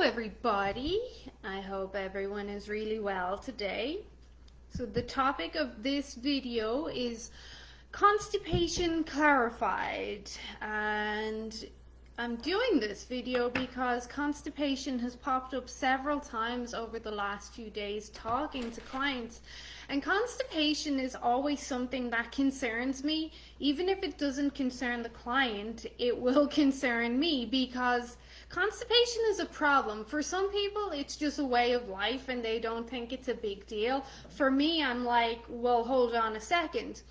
everybody. I hope everyone is really well today. So the topic of this video is constipation clarified, and I'm doing this video because constipation has popped up several times over the last few days talking to clients, and constipation is always something that concerns me. Even if it doesn't concern the client, it will concern me because constipation is a problem. For some people, it's just a way of life and they don't think it's a big deal. For me, I'm like, well, hold on a second.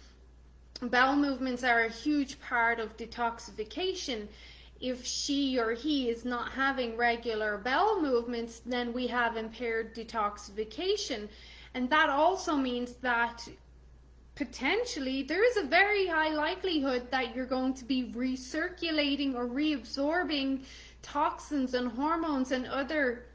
Bowel movements are a huge part of detoxification. If she or he is not having regular bowel movements, then we have impaired detoxification. And that also means that potentially there is a very high likelihood that you're going to be recirculating or reabsorbing toxins and hormones and other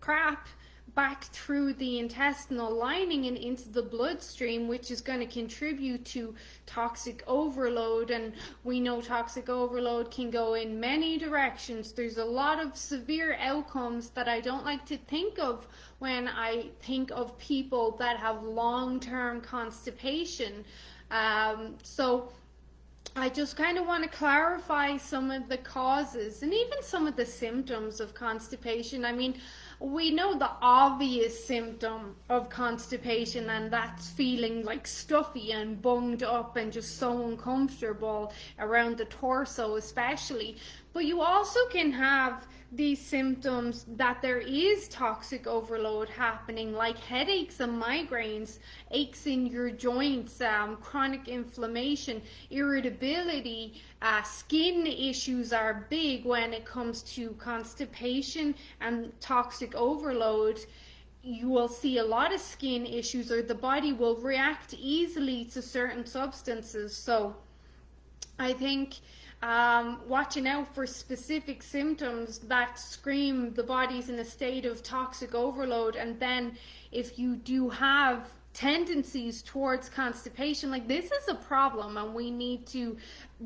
crap back through the intestinal lining and into the bloodstream, which is going to contribute to toxic overload. And we know toxic overload can go in many directions. There's a lot of severe outcomes that I don't like to think of when I think of people that have long-term constipation. So I just kind of want to clarify some of the causes and even some of the symptoms of constipation. I mean, we know the obvious symptom of constipation, and that's feeling like stuffy and bunged up and just so uncomfortable around the torso especially. But you also can have these symptoms that there is toxic overload happening, like headaches and migraines, aches in your joints, chronic inflammation, irritability, skin issues are big when it comes to constipation and toxic overload. You will see a lot of skin issues, or the body will react easily to certain substances. So I think watching out for specific symptoms that scream the body's in a state of toxic overload. And then if you do have tendencies towards constipation, like, this is a problem and we need to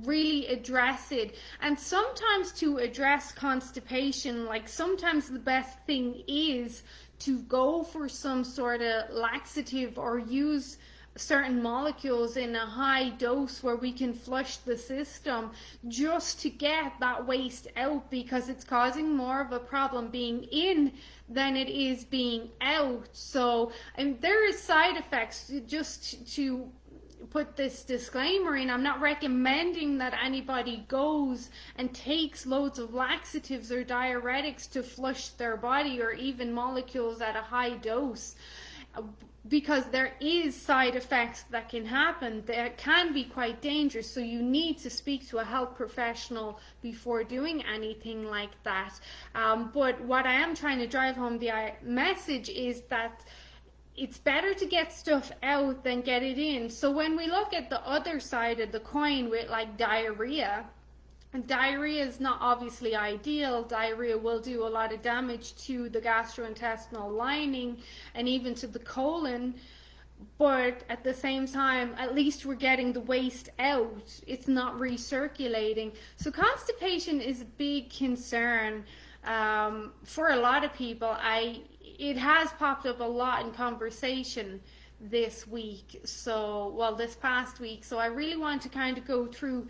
really address it. And sometimes to address constipation, like, sometimes the best thing is to go for some sort of laxative or use certain molecules in a high dose where we can flush the system just to get that waste out, because it's causing more of a problem being in than it is being out. So, and there is side effects. Just to put this disclaimer in, I'm not recommending that anybody goes and takes loads of laxatives or diuretics to flush their body, or even molecules at a high dose, because there is side effects that can happen that can be quite dangerous. So you need to speak to a health professional before doing anything like that. But what I am trying to drive home the message is that it's better to get stuff out than get it in. So when we look at the other side of the coin with like diarrhea, and diarrhea is not obviously ideal. Diarrhea will do a lot of damage to the gastrointestinal lining and even to the colon. But at the same time, at least we're getting the waste out. It's not recirculating. So constipation is a big concern for a lot of people. It has popped up a lot in conversation this week. So, well, this past week. So I really want to kind of go through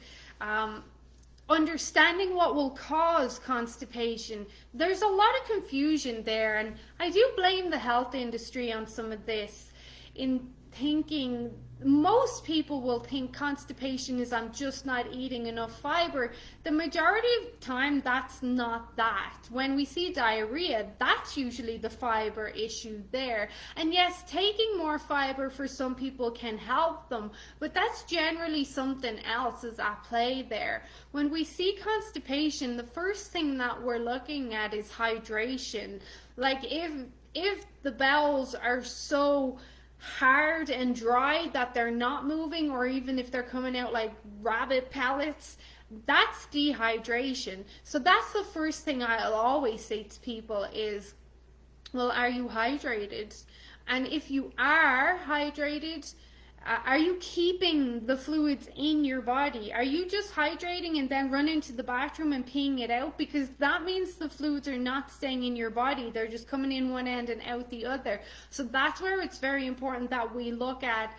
understanding what will cause constipation. There's a lot of confusion there, and I do blame the health industry on some of this, in thinking most people will think constipation is I'm just not eating enough fiber. The majority of the time, that's not that. When we see diarrhea, that's usually the fiber issue there. And yes, taking more fiber for some people can help them, but that's generally something else is at play there. When we see constipation, the first thing that we're looking at is hydration. Like, if the bowels are so hard and dry that they're not moving, or even if they're coming out like rabbit pellets, that's dehydration. So that's the first thing I'll always say to people is, well, are you hydrated? And if you are hydrated, Are you keeping the fluids in your body? Are you just hydrating and then running to the bathroom and peeing it out? Because that means the fluids are not staying in your body. They're just coming in one end and out the other. So that's where it's very important that we look at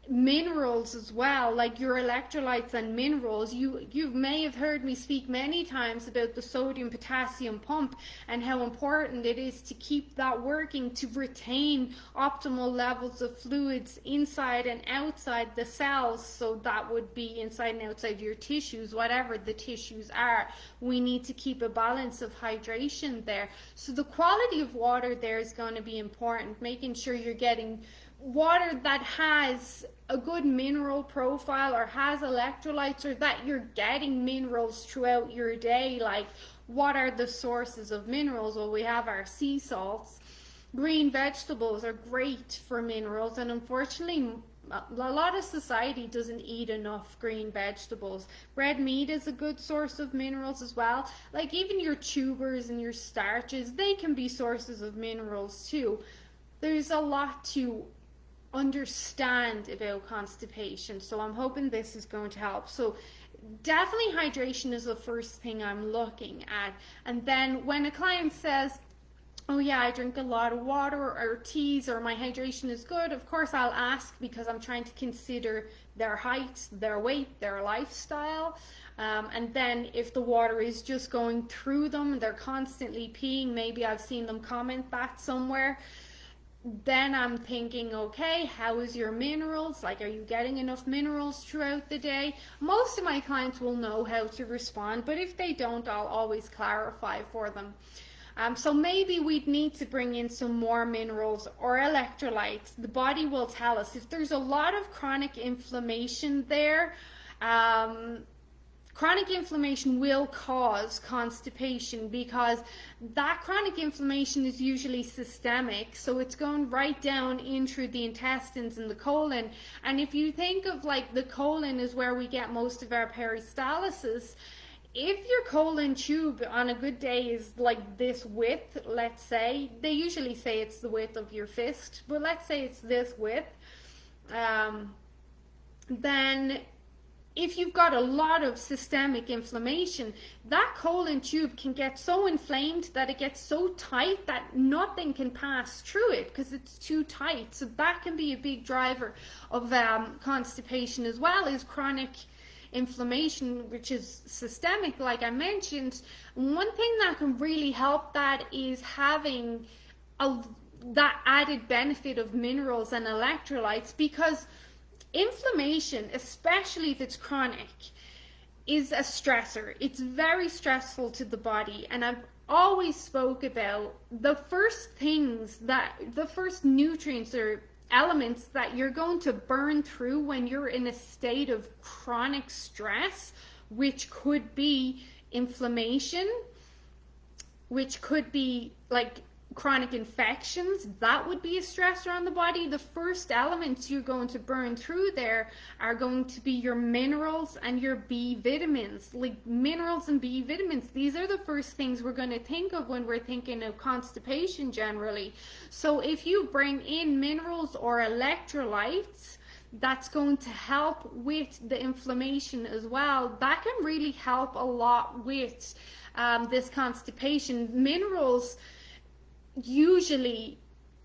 minerals as well, like your electrolytes and minerals. You may have heard me speak many times about the sodium potassium pump and how important it is to keep that working to retain optimal levels of fluids inside and outside the cells. So that would be inside and outside your tissues, whatever the tissues are. We need to keep a balance of hydration there. So the quality of water there is going to be important, making sure you're getting water that has a good mineral profile or has electrolytes, or that you're getting minerals throughout your day. Like, what are the sources of minerals? Well, we have our sea salts. Green vegetables are great for minerals, and unfortunately a lot of society doesn't eat enough green vegetables. Red meat is a good source of minerals as well. Like, even your tubers and your starches, they can be sources of minerals too. There's a lot to understand about constipation, so I'm hoping this is going to help. So definitely hydration is the first thing I'm looking at. And then when a client says, oh yeah, I drink a lot of water or teas, or my hydration is good, of course I'll ask, because I'm trying to consider their height, their weight, their lifestyle. And then if the water is just going through them, they're constantly peeing, maybe I've seen them comment that somewhere, then I'm thinking, okay, how is your minerals? Like, are you getting enough minerals throughout the day? Most of my clients will know how to respond, but if they don't, I'll always clarify for them. So maybe we'd need to bring in some more minerals or electrolytes. The body will tell us if there's a lot of chronic inflammation there. Chronic inflammation will cause constipation, because that chronic inflammation is usually systemic, so it's going right down in through the intestines and the colon. And if you think of, like, the colon is where we get most of our peristalsis. If your colon tube on a good day is like this width, let's say, they usually say it's the width of your fist, but let's say it's this width, then if you've got a lot of systemic inflammation, that colon tube can get so inflamed that it gets so tight that nothing can pass through it because it's too tight. So that can be a big driver of constipation as well, is chronic inflammation, which is systemic, like I mentioned. One thing that can really help that is having that added benefit of minerals and electrolytes, because inflammation, especially if it's chronic, is a stressor. It's very stressful to the body, and I've always spoke about the first nutrients or elements that you're going to burn through when you're in a state of chronic stress, which could be inflammation, which could be like chronic infections. That would be a stressor on the body. The first elements you're going to burn through there are going to be your minerals and your B vitamins. Like, minerals and B vitamins, these are the first things we're going to think of when we're thinking of constipation generally. So if you bring in minerals or electrolytes, that's going to help with the inflammation as well. That can really help a lot with this constipation. Minerals usually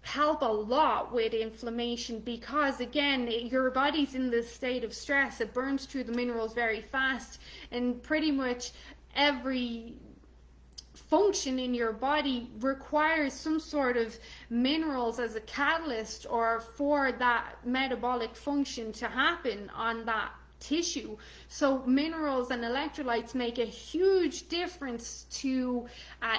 help a lot with inflammation, because again, your body's in this state of stress. It burns through the minerals very fast, and pretty much every function in your body requires some sort of minerals as a catalyst, or for that metabolic function to happen on that tissue. So minerals and electrolytes make a huge difference to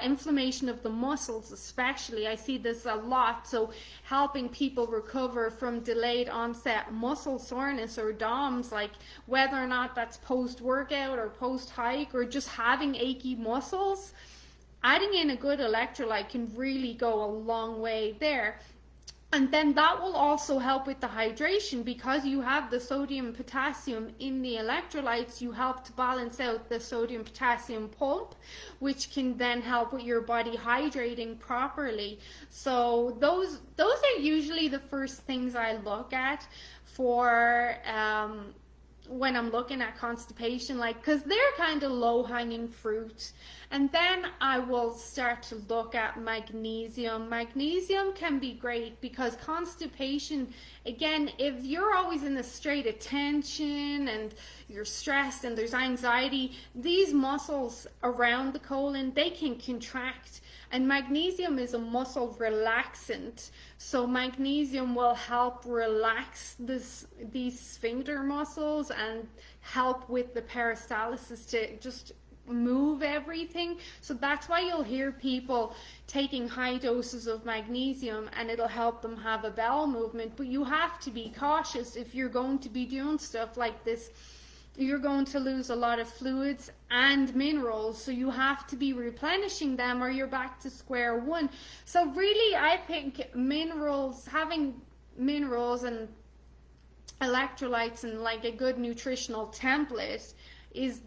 inflammation of the muscles, especially. I see this a lot. So helping people recover from delayed onset muscle soreness or DOMS, like whether or not that's post workout or post hike or just having achy muscles, adding in a good electrolyte can really go a long way there. And then that will also help with the hydration because you have the sodium and potassium in the electrolytes. You help to balance out the sodium potassium pump, which can then help with your body hydrating properly. So those are usually the first things I look at for when I'm looking at constipation, like, because they're kind of low hanging fruit. And then I will start to look at magnesium. Magnesium can be great because constipation, again, if you're always in a state of tension and you're stressed and there's anxiety, these muscles around the colon, they can contract. And magnesium is a muscle relaxant. So magnesium will help relax these sphincter muscles and help with the peristalsis to just move everything. So that's why you'll hear people taking high doses of magnesium and it'll help them have a bowel movement. But you have to be cautious if you're going to be doing stuff like this. You're going to lose a lot of fluids and minerals, so you have to be replenishing them or you're back to square one. So really, I think having minerals and electrolytes and like a good nutritional template is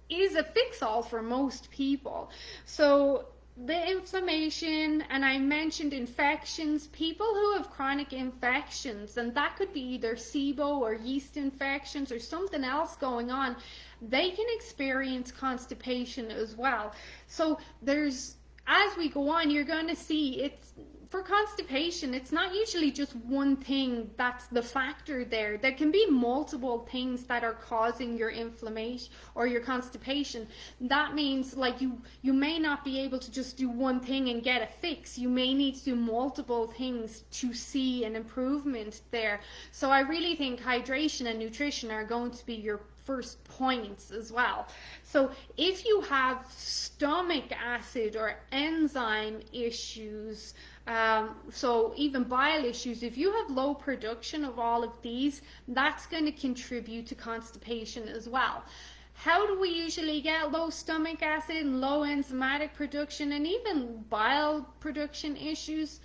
a fix-all for most people. So the inflammation, and I mentioned infections, people who have chronic infections, and that could be either SIBO or yeast infections or something else going on, they can experience constipation as well. So as we go on, you're going to see for constipation, it's not usually just one thing that's the factor there. There can be multiple things that are causing your inflammation or your constipation. That means like you may not be able to just do one thing and get a fix. You may need to do multiple things to see an improvement there. So I really think hydration and nutrition are going to be your first points as well. So if you have stomach acid or enzyme issues, so even bile issues, if you have low production of all of these, that's going to contribute to constipation as well. How do we usually get low stomach acid and low enzymatic production and even bile production issues?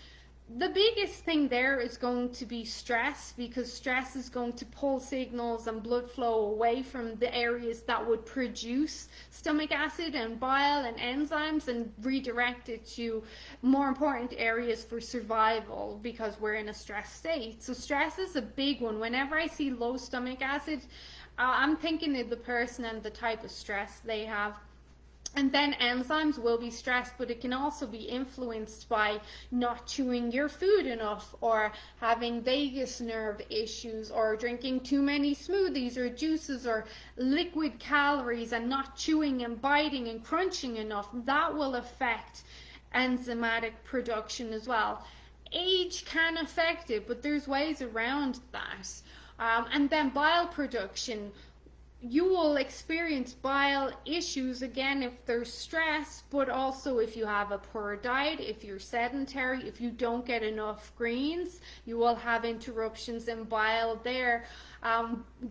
The biggest thing there is going to be stress, because stress is going to pull signals and blood flow away from the areas that would produce stomach acid and bile and enzymes and redirect it to more important areas for survival because we're in a stress state. So stress is a big one. Whenever I see low stomach acid, I'm thinking of the person and the type of stress they have. And then enzymes will be stressed, but it can also be influenced by not chewing your food enough or having vagus nerve issues or drinking too many smoothies or juices or liquid calories and not chewing and biting and crunching enough. That will affect enzymatic production as well. Age can affect it, but there's ways around that. And then bile production. You will experience bile issues again if there's stress, but also if you have a poor diet, if you're sedentary, if you don't get enough greens, you will have interruptions in bile there.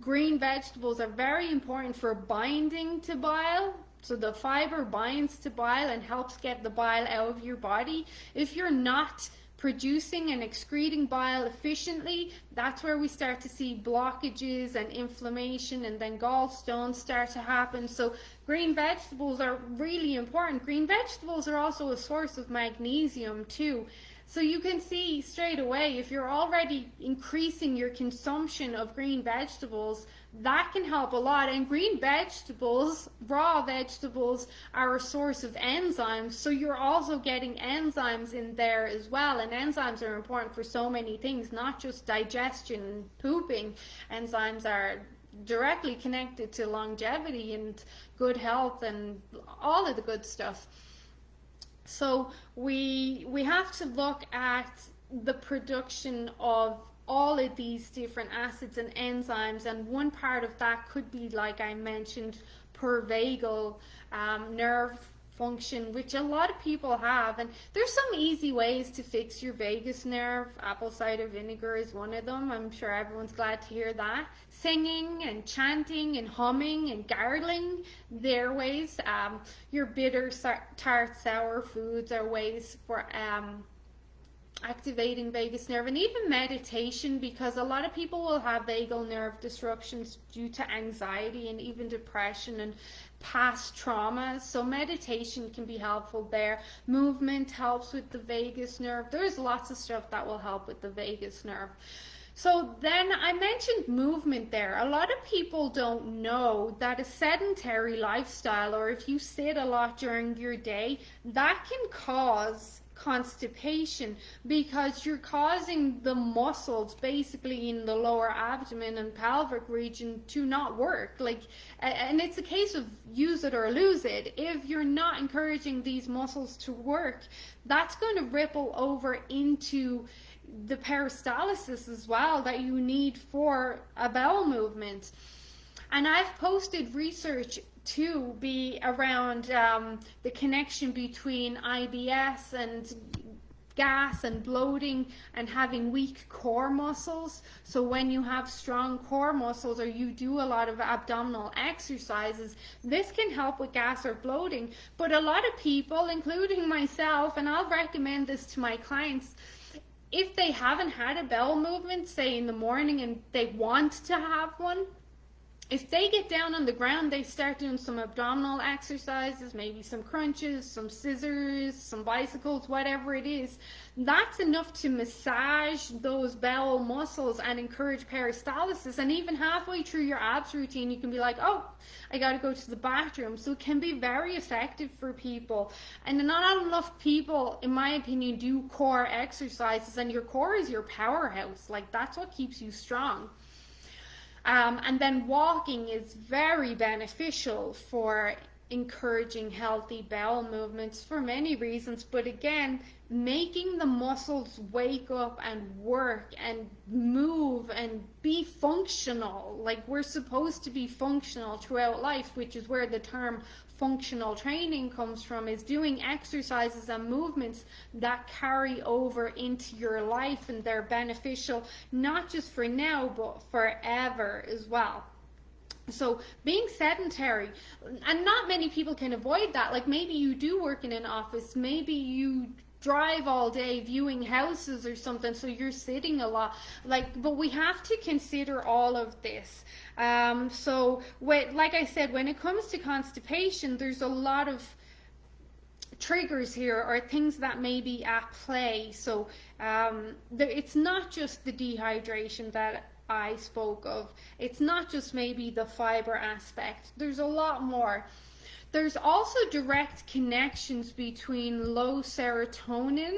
Green vegetables are very important for binding to bile. So the fiber binds to bile and helps get the bile out of your body. If you're not producing and excreting bile efficiently, that's where we start to see blockages and inflammation, and then gallstones start to happen. So green vegetables are really important. Green vegetables are also a source of magnesium too. So you can see straight away, if you're already increasing your consumption of green vegetables, that can help a lot. And green vegetables, raw vegetables, are a source of enzymes. So you're also getting enzymes in there as well. And enzymes are important for so many things, not just digestion and pooping. Enzymes are directly connected to longevity and good health and all of the good stuff. So we have to look at the production of all of these different acids and enzymes, and one part of that could be, like I mentioned, poor vagal nerve function, which a lot of people have. And there's some easy ways to fix your vagus nerve. Apple cider vinegar is one of them. I'm sure everyone's glad to hear that. Singing and chanting and humming and gargling, they're ways. Your bitter, tart, sour foods are ways for activating vagus nerve, and even meditation, because a lot of people will have vagal nerve disruptions due to anxiety and even depression and past traumas. So meditation can be helpful there. Movement helps with the vagus nerve. There's lots of stuff that will help with the vagus nerve. So then I mentioned movement there. A lot of people don't know that a sedentary lifestyle, or if you sit a lot during your day, that can cause constipation, because you're causing the muscles basically in the lower abdomen and pelvic region to not work. And it's a case of use it or lose it. If you're not encouraging these muscles to work, that's going to ripple over into the peristalsis as well that you need for a bowel movement. And I've posted research to be around the connection between IBS and gas and bloating and having weak core muscles. So when you have strong core muscles, or you do a lot of abdominal exercises, this can help with gas or bloating. But a lot of people, including myself, and I'll recommend this to my clients, if they haven't had a bowel movement, say in the morning, and they want to have one, if they get down on the ground, they start doing some abdominal exercises, maybe some crunches, some scissors, some bicycles, whatever it is, that's enough to massage those bowel muscles and encourage peristalsis. And even halfway through your abs routine, you can be like, oh, I got to go to the bathroom. So it can be very effective for people. And not enough people, in my opinion, do core exercises, and your core is your powerhouse. Like, that's what keeps you strong. And then walking is very beneficial for encouraging healthy bowel movements for many reasons. But again, making the muscles wake up and work and move and be functional. Like, we're supposed to be functional throughout life, which is where the term functional training comes from, is doing exercises and movements that carry over into your life, and they're beneficial not just for now but forever as well. So being sedentary, and not many people can avoid that. Like, maybe you do work in an office, maybe you drive all day viewing houses or something, so you're sitting a lot. But we have to consider all of this. Like I said, when it comes to constipation, there's a lot of triggers here, or things that may be at play. So it's not just the dehydration that I spoke of. It's not just maybe the fiber aspect. There's a lot more. There's also direct connections between low serotonin.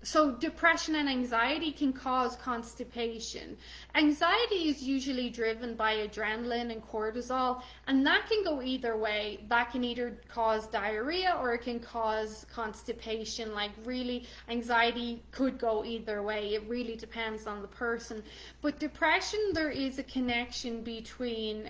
So depression and anxiety can cause constipation. Anxiety is usually driven by adrenaline and cortisol, and that can go either way. That can either cause diarrhea or it can cause constipation. Like, really, anxiety could go either way. It really depends on the person. But depression, there is a connection between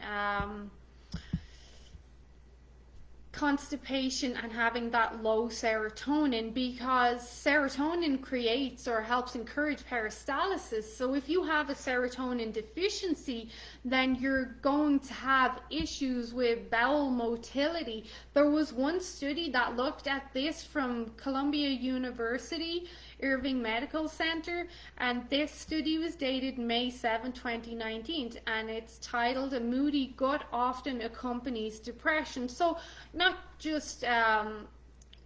constipation and having that low serotonin, because serotonin creates or helps encourage peristalsis. So if you have a serotonin deficiency, then you're going to have issues with bowel motility. There was one study that looked at this from Columbia University Irving Medical Center, and this study was dated May 7, 2019, and it's titled "A Moody Gut Often Accompanies Depression." So not just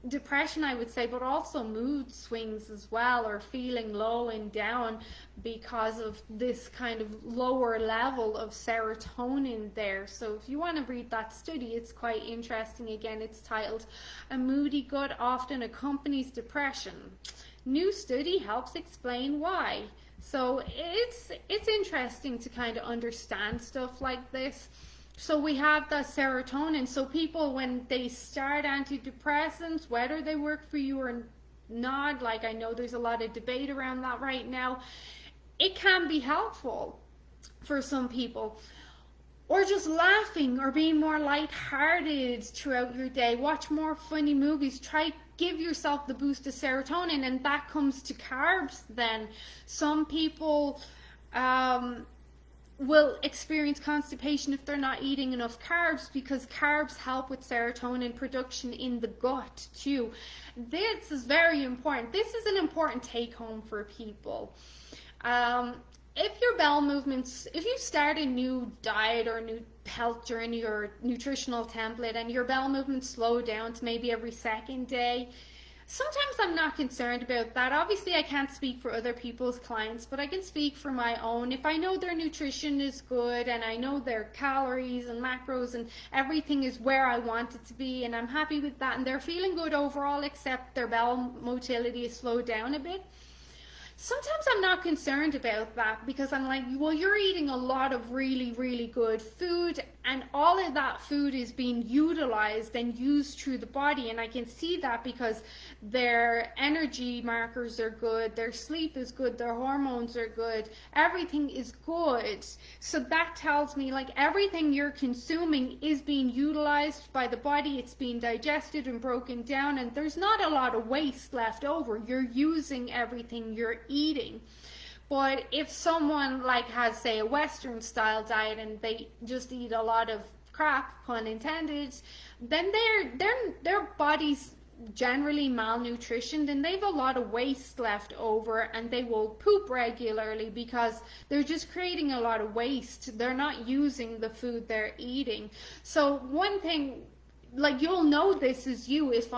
depression, I would say, but also mood swings as well, or feeling low and down because of this kind of lower level of serotonin there. So if you want to read that study, it's quite interesting. Again, it's titled "A Moody Gut Often Accompanies Depression. New study helps explain why." So it's interesting to kind of understand stuff like this. So we have the serotonin. So people, when they start antidepressants, whether they work for you or not, like, I know there's a lot of debate around that right now, it can be helpful for some people. Or just laughing or being more lighthearted throughout your day. Watch more funny movies. Give yourself the boost of serotonin, and that comes to carbs then. Some people will experience constipation if they're not eating enough carbs, because carbs help with serotonin production in the gut too. This is very important. This is an important take home for people. If your bowel movements, if you start a new diet or new health journey or nutritional template and your bowel movements slow down to maybe every second day, sometimes I'm not concerned about that. Obviously, I can't speak for other people's clients, but I can speak for my own. If I know their nutrition is good and I know their calories and macros and everything is where I want it to be, and I'm happy with that, and they're feeling good overall, except their bowel motility is slowed down a bit, sometimes I'm not concerned about that, because I'm like, well, you're eating a lot of really, really good food, and all of that food is being utilized and used through the body. And I can see that because their energy markers are good, their sleep is good, their hormones are good, everything is good. So that tells me like everything you're consuming is being utilized by the body, it's being digested and broken down, and there's not a lot of waste left over. You're using everything you're eating. But if someone like has, say, a Western style diet and they just eat a lot of crap, pun intended, then their body's generally malnutritioned and they have a lot of waste left over, and they will poop regularly because they're just creating a lot of waste. They're not using the food they're eating. So one thing, like, you'll know this is you if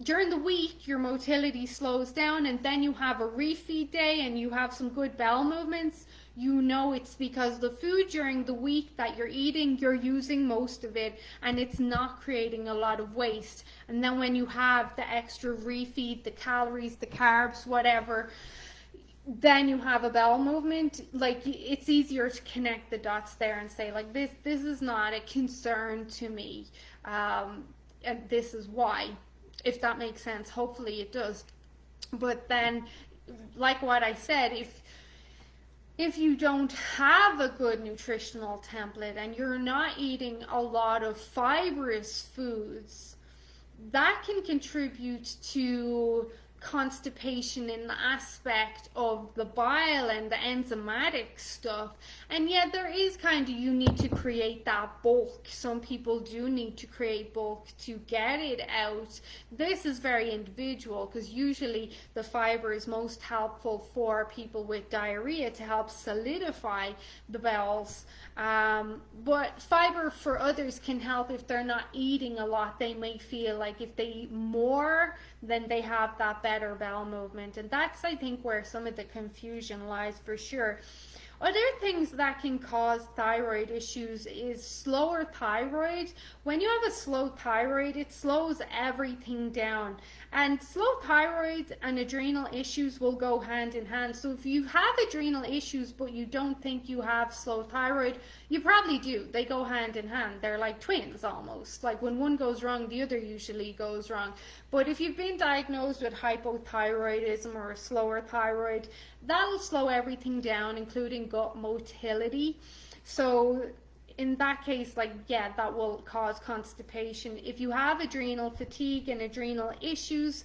during the week your motility slows down and then you have a refeed day and you have some good bowel movements, you know it's because the food during the week that you're eating, you're using most of it and it's not creating a lot of waste. And then when you have the extra refeed, the calories, the carbs, whatever, then you have a bowel movement. Like, it's easier to connect the dots there and say like, this is not a concern to me, and this is why. If that makes sense, hopefully it does. But then, like what I said, if you don't have a good nutritional template and you're not eating a lot of fibrous foods, that can contribute to constipation in the aspect of the bile and the enzymatic stuff. And yet there is kind of, you need to create that bulk. Some people do need to create bulk to get it out. This is very individual, because usually the fiber is most helpful for people with diarrhea to help solidify the bowels. But fiber for others can help if they're not eating a lot. They may feel like if they eat more, then they have that better bowel movement. And that's, I think, where some of the confusion lies for sure. Other things that can cause thyroid issues is slower thyroid. When you have a slow thyroid, it slows everything down. And slow thyroid and adrenal issues will go hand in hand. So if you have adrenal issues but you don't think you have slow thyroid, you probably do. They go hand in hand. They're like twins almost. Like when one goes wrong, the other usually goes wrong. But if you've been diagnosed with hypothyroidism or a slower thyroid, that'll slow everything down, including gut motility. So in that case, like, yeah, that will cause constipation. If you have adrenal fatigue and adrenal issues,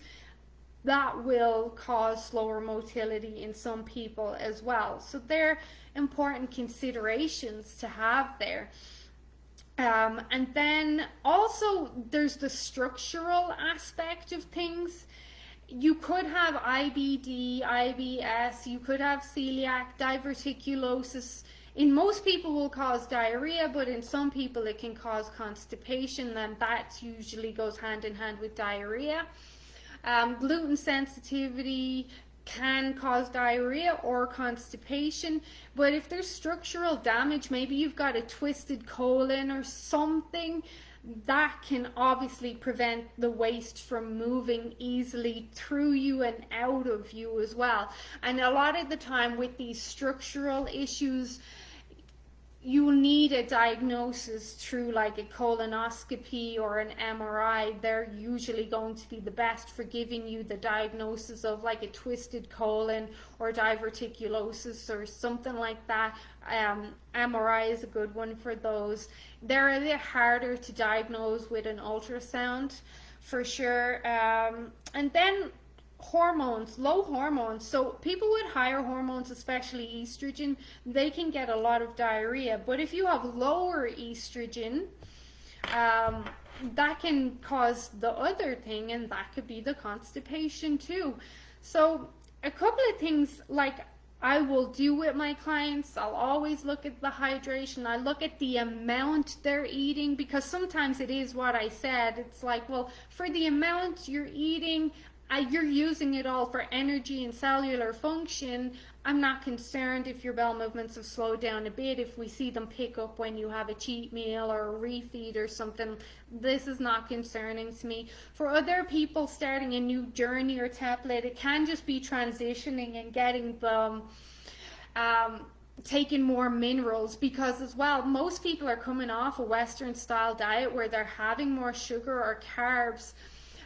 that will cause slower motility in some people as well. So they're important considerations to have there. And then also there's the structural aspect of things. You could have IBD, IBS, you could have celiac, diverticulosis. In most people will cause diarrhea, but in some people it can cause constipation, and that usually goes hand in hand with diarrhea. Gluten sensitivity can cause diarrhea or constipation, but if there's structural damage, maybe you've got a twisted colon or something, that can obviously prevent the waste from moving easily through you and out of you as well. And a lot of the time with these structural issues, you need a diagnosis through like a colonoscopy or an MRI. They're usually going to be the best for giving you the diagnosis of like a twisted colon or diverticulosis or something like that. MRI is a good one for those. They're a bit harder to diagnose with an ultrasound for sure. And then hormones, low hormones. So people with higher hormones, especially estrogen, they can get a lot of diarrhea. But if you have lower estrogen, um, that can cause the other thing, and that could be the constipation too. So a couple of things like I will do with my clients, I'll always look at the hydration. I look at the amount they're eating, because sometimes it is what I said. It's like, well, for the amount you're eating, you're using it all for energy and cellular function. I'm not concerned if your bowel movements have slowed down a bit, if we see them pick up when you have a cheat meal or a refeed or something. This is not concerning to me. For other people starting a new journey or template, it can just be transitioning and getting them taking more minerals, because as well, most people are coming off a Western style diet where they're having more sugar or carbs,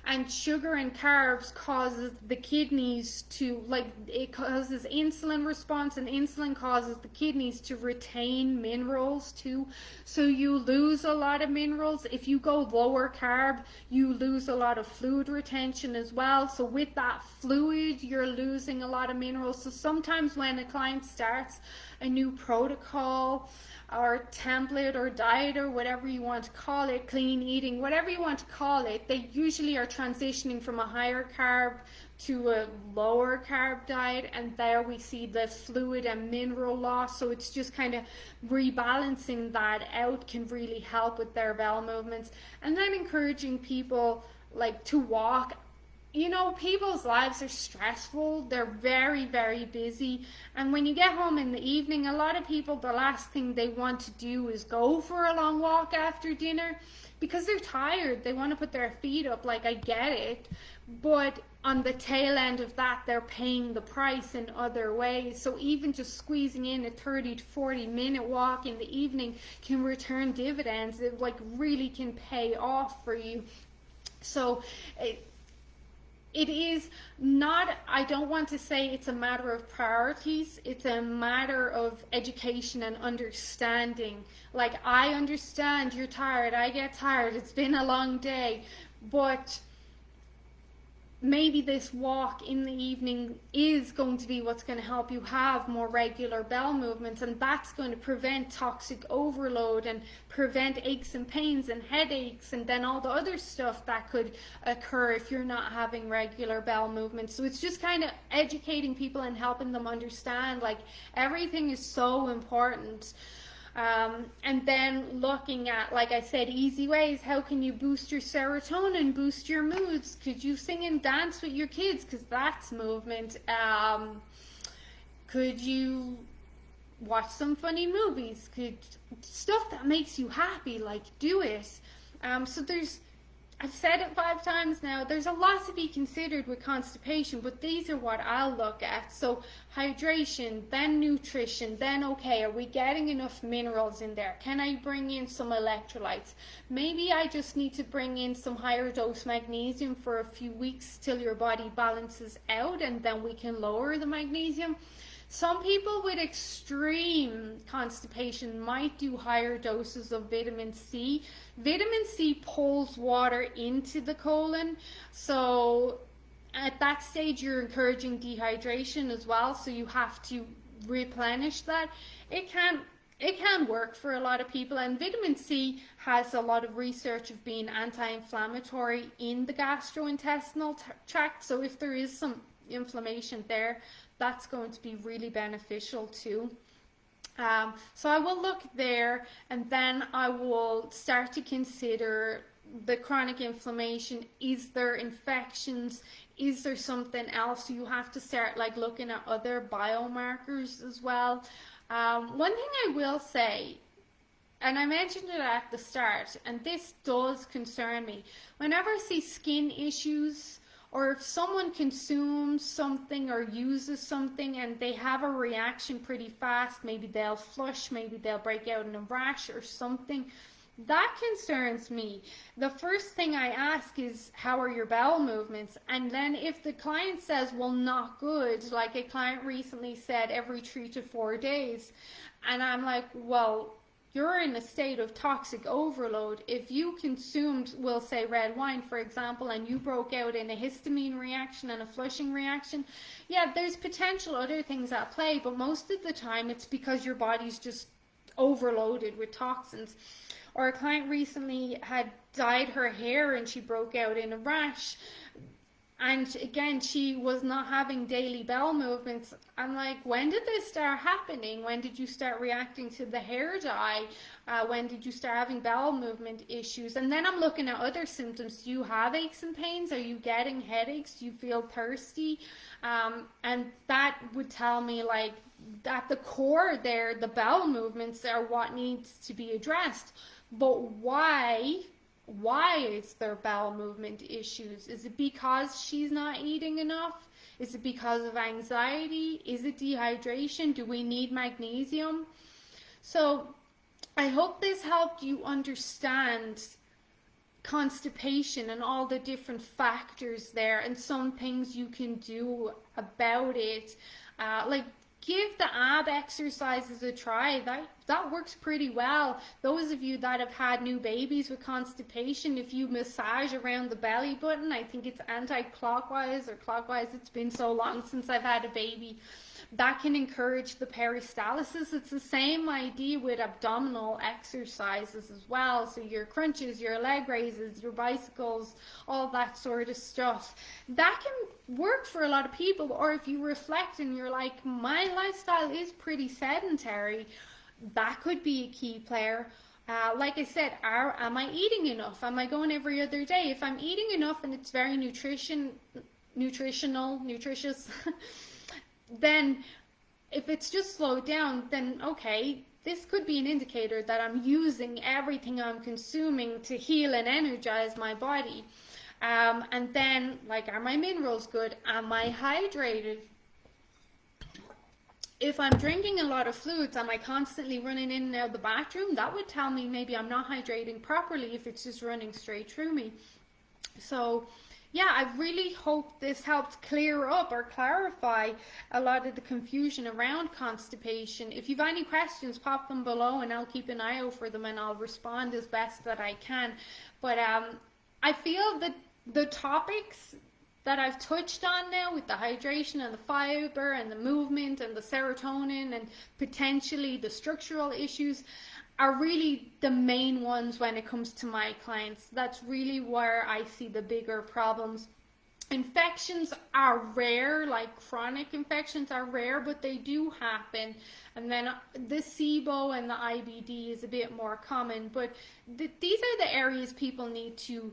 and sugar and carbs causes the kidneys to, like, it causes insulin response, and insulin causes the kidneys to retain minerals too, so you lose a lot of minerals. If you go lower carb, you lose a lot of fluid retention as well, so with that fluid you're losing a lot of minerals. So sometimes when a client starts a new protocol or template or diet or whatever you want to call it, clean eating, whatever you want to call it, they usually are transitioning from a higher carb to a lower carb diet, and there we see the fluid and mineral loss. So it's just kind of rebalancing that out can really help with their bowel movements. And then encouraging people like to walk. You know, people's lives are stressful, they're very, very busy, and when you get home in the evening, a lot of people, the last thing they want to do is go for a long walk after dinner, because they're tired, they want to put their feet up. Like, I get it, but on the tail end of that, they're paying the price in other ways. So even just squeezing in a 30 to 40 minute walk in the evening can return dividends. It like really can pay off for you. So it is not, I don't want to say it's a matter of priorities, it's a matter of education and understanding. Like, I understand you're tired, I get tired, it's been a long day, but maybe this walk in the evening is going to be what's going to help you have more regular bowel movements, and that's going to prevent toxic overload and prevent aches and pains and headaches, and then all the other stuff that could occur if you're not having regular bowel movements. So it's just kind of educating people and helping them understand, like, everything is so important. And then looking at, like I said, easy ways. How can you boost your serotonin, boost your moods? Could you sing and dance with your kids? Because that's movement. Could you watch some funny movies? Could stuff that makes you happy, like, do it. So I've said it 5 times now, there's a lot to be considered with constipation, but these are what I'll look at. So hydration, then nutrition, then okay, are we getting enough minerals in there? Can I bring in some electrolytes? Maybe I just need to bring in some higher dose magnesium for a few weeks till your body balances out, and then we can lower the magnesium. Some people with extreme constipation might do higher doses of vitamin C. Vitamin C pulls water into the colon, so at that stage you're encouraging dehydration as well, so you have to replenish that. It can work for a lot of people, and vitamin C has a lot of research of being anti-inflammatory in the gastrointestinal tract, so if there is some inflammation there, that's going to be really beneficial too. So I will look there, and then I will start to consider the chronic inflammation. Is there infections? Is there something else? You have to start like looking at other biomarkers as well. One thing I will say, and I mentioned it at the start, and this does concern me, whenever I see skin issues, or if someone consumes something or uses something and they have a reaction pretty fast, maybe they'll flush, maybe they'll break out in a rash or something, that concerns me. The first thing I ask is, how are your bowel movements? And then if the client says, well, not good, like a client recently said every 3 to 4 days, and I'm like, well, you're in a state of toxic overload. If you consumed, we'll say red wine, for example, and you broke out in a histamine reaction and a flushing reaction, yeah, there's potential other things at play, but most of the time it's because your body's just overloaded with toxins. Or a client recently had dyed her hair and she broke out in a rash. And again, she was not having daily bowel movements. I'm like, when did this start happening? When did you start reacting to the hair dye? When did you start having bowel movement issues? And then I'm looking at other symptoms. Do you have aches and pains? Are you getting headaches? Do you feel thirsty? And that would tell me, like, at the core there, the bowel movements are what needs to be addressed. But why is there bowel movement issues? Is it because she's not eating enough? Is it because of anxiety? Is it dehydration? Do we need magnesium? So I hope this helped you understand constipation and all the different factors there and some things you can do about it. Like, give the ab exercises a try. That works pretty well. Those of you that have had new babies with constipation, if you massage around the belly button, I think it's anti-clockwise or clockwise, it's been so long since I've had a baby, that can encourage the peristalsis. It's the same idea with abdominal exercises as well. So your crunches, your leg raises, your bicycles, all that sort of stuff. That can work for a lot of people. Or if you reflect and you're like, my lifestyle is pretty sedentary, that could be a key player. Like I said, am I eating enough? Am I going every other day? If I'm eating enough and it's very nutritious, then if it's just slowed down, then okay, this could be an indicator that I'm using everything I'm consuming to heal and energize my body. And then, like, are my minerals good? Am I hydrated? If I'm drinking a lot of fluids, am I constantly running in and out of the bathroom? That would tell me maybe I'm not hydrating properly if it's just running straight through me. So yeah, I really hope this helped clear up or clarify a lot of the confusion around constipation. If you've any questions, pop them below and I'll keep an eye out for them and I'll respond as best that I can. But I feel that the topics that I've touched on now with the hydration and the fiber and the movement and the serotonin and potentially the structural issues are really the main ones when it comes to my clients. That's really where I see the bigger problems. Infections are rare, like chronic infections are rare, but they do happen. And then the SIBO and the IBD is a bit more common. But these are the areas people need to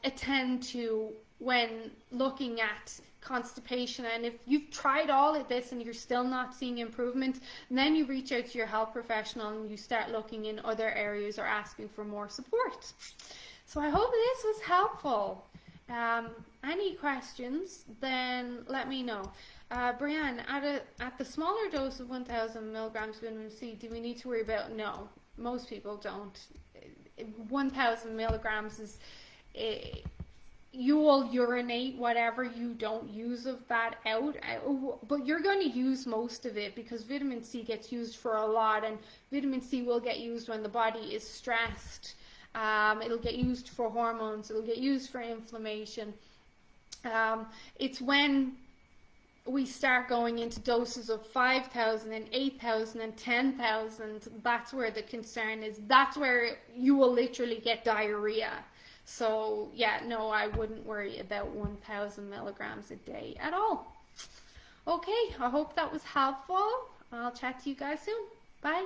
attend to when looking at constipation. And if you've tried all of this and you're still not seeing improvement, then you reach out to your health professional and you start looking in other areas or asking for more support. So I hope this was helpful. Any questions, then let me know. Brianne, at the smaller dose of 1000 milligrams vitamin C, do we need to worry about? No, most people don't. 1000 milligrams is you will urinate whatever you don't use of that out, but you're going to use most of it because vitamin C gets used for a lot, and vitamin C will get used when the body is stressed. It'll get used for hormones, it'll get used for inflammation. It's when we start going into doses of 5,000 and 8,000 and 10,000, that's where the concern is. That's where you will literally get diarrhea. So yeah, no, I wouldn't worry about 1000 milligrams a day at all. Okay, I hope that was helpful. I'll chat to you guys soon. Bye.